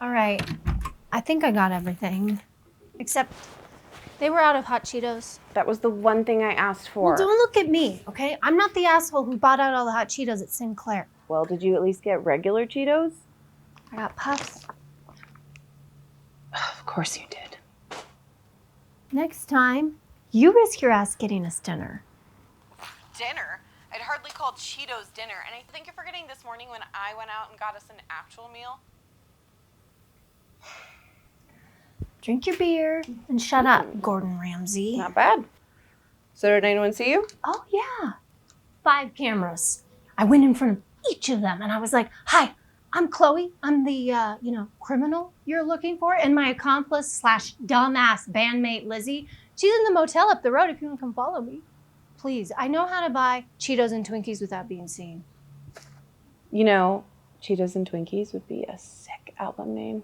All right. I think I got everything. Except they were out of hot Cheetos. That was the one thing I asked for. Well, don't look at me, okay? I'm not the asshole who bought out all the hot Cheetos at Sinclair. Well, did you at least get regular Cheetos? I got puffs. Of course you did. Next time, you risk your ass getting us dinner. Dinner? I'd hardly call Cheetos dinner, and I think you're forgetting this morning when I went out and got us an actual meal. Drink your beer and shut up, Gordon Ramsay. Not bad. So did anyone see you? Oh, yeah. 5 cameras. I went in front of each of them, and I was like, hi, I'm Chloe. I'm the, criminal you're looking for, and my accomplice / dumbass bandmate Lizzie. She's in the motel up the road if you want to come follow me. Please, I know how to buy Cheetos and Twinkies without being seen. You know, Cheetos and Twinkies would be a sick album name.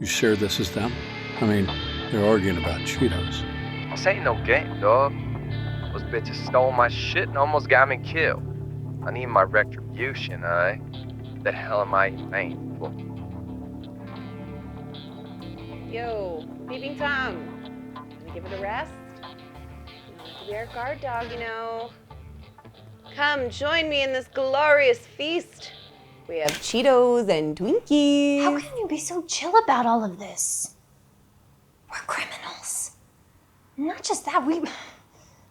You sure this is them? I mean, they're arguing about Cheetos. This ain't no game, dog. Those bitches stole my shit and almost got me killed. I need my retribution, The hell am I paying for? Yo, Peeping Tom. Wanna give it a rest? Be our guard dog, you know. Come, join me in this glorious feast. We have Cheetos and Twinkies. How can you be so chill about all of this? We're criminals. Not just that,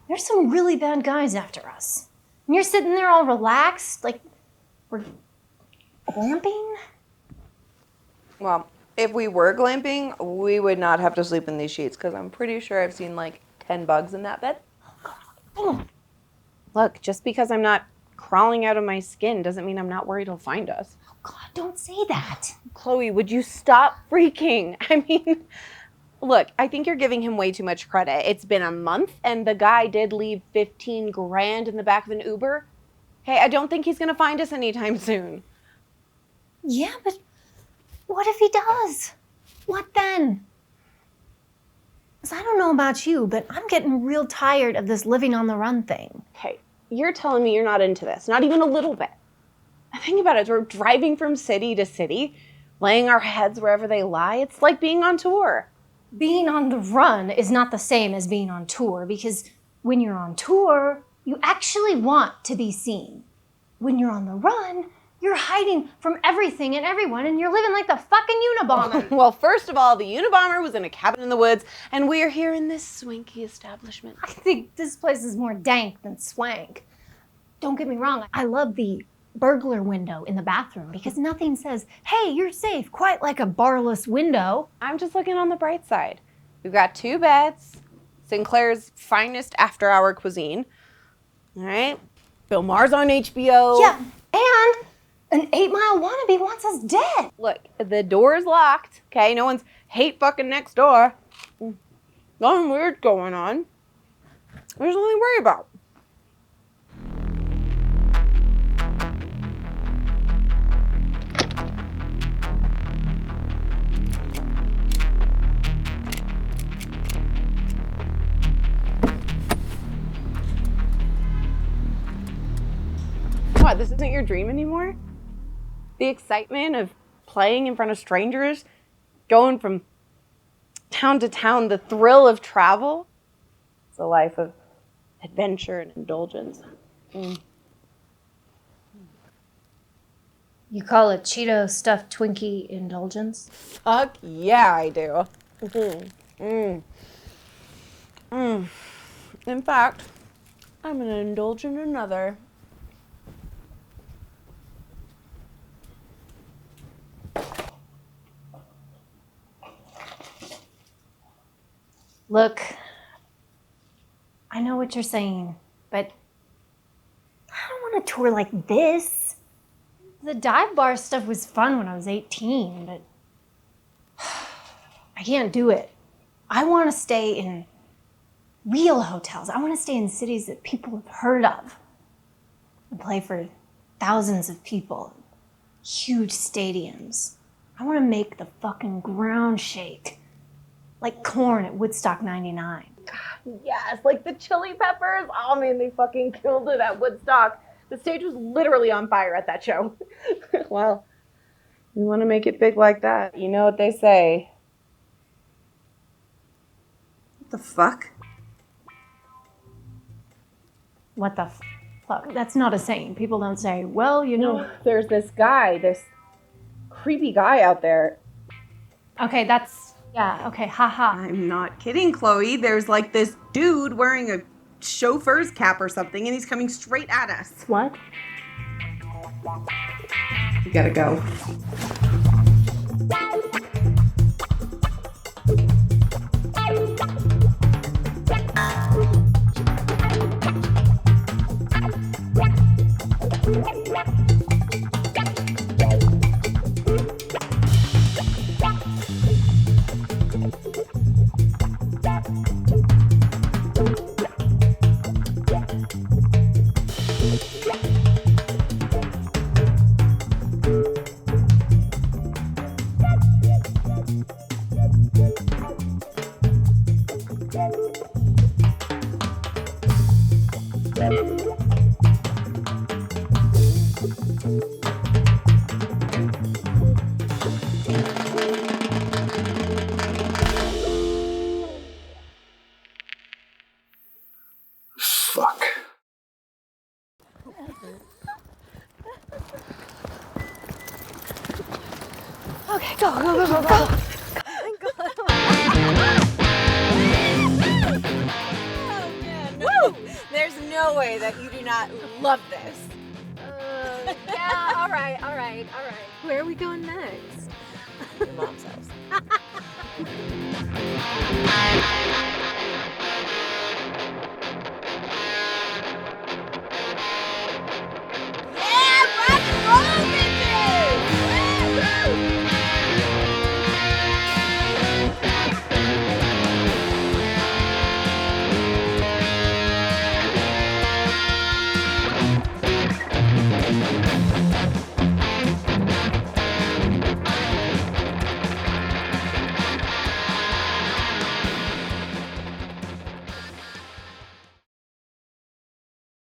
there's some really bad guys after us. And you're sitting there all relaxed, like we're glamping? Well, if we were glamping, we would not have to sleep in these sheets, because I'm pretty sure I've seen like 10 bugs in that bed. Oh. Look, just because I'm not crawling out of my skin doesn't mean I'm not worried he'll find us. Oh, God, don't say that. Chloe, would you stop freaking? I mean, look, I think you're giving him way too much credit. It's been a month, and the guy did leave 15 grand in the back of an Uber. Hey, I don't think he's gonna find us anytime soon. Yeah, but what if he does? What then? Because I don't know about you, but I'm getting real tired of this living on the run thing. Okay, you're telling me you're not into this, not even a little bit. Think about it, we're driving from city to city, laying our heads wherever they lie. It's like being on tour. Being on the run is not the same as being on tour, because when you're on tour, you actually want to be seen. When you're on the run, you're hiding from everything and everyone, and you're living like the fucking Unabomber. Well, first of all, the Unabomber was in a cabin in the woods, and we are here in this swanky establishment. I think this place is more dank than swank. Don't get me wrong, I love the burglar window in the bathroom, because nothing says, hey, you're safe, quite like a barless window. I'm just looking on the bright side. We've got 2 beds, Sinclair's finest after-hour cuisine. All right, Bill Maher's on HBO. Yeah, and an 8 Mile wannabe wants us dead. Look, the door's locked, okay? No one's hate fucking next door. Nothing weird going on. There's nothing to worry about. What, this isn't your dream anymore? The excitement of playing in front of strangers, going from town to town, the thrill of travel. It's a life of adventure and indulgence. You call it Cheeto stuffed Twinkie indulgence? Fuck yeah, I do. In fact, I'm gonna indulge in another. Look, I know what you're saying, but I don't want to tour like this. The dive bar stuff was fun when I was 18, but I can't do it. I want to stay in real hotels. I want to stay in cities that people have heard of and play for thousands of people, huge stadiums. I want to make the fucking ground shake. Like corn at Woodstock 99. Yes, like the Chili Peppers. Oh man, they fucking killed it at Woodstock. The stage was literally on fire at that show. Well, We want to make it big like that. You know what they say. What the fuck? What the fuck? That's not a saying. People don't say, well, you know. There's this guy, this creepy guy out there. Okay, okay, haha. I'm not kidding, Chloe. There's like this dude wearing a chauffeur's cap or something, and he's coming straight at us. What? We gotta go. Fuck. Okay, go. Woo! There's no way that you do not love this. Yeah, all right. Where are we going next? Your mom's house.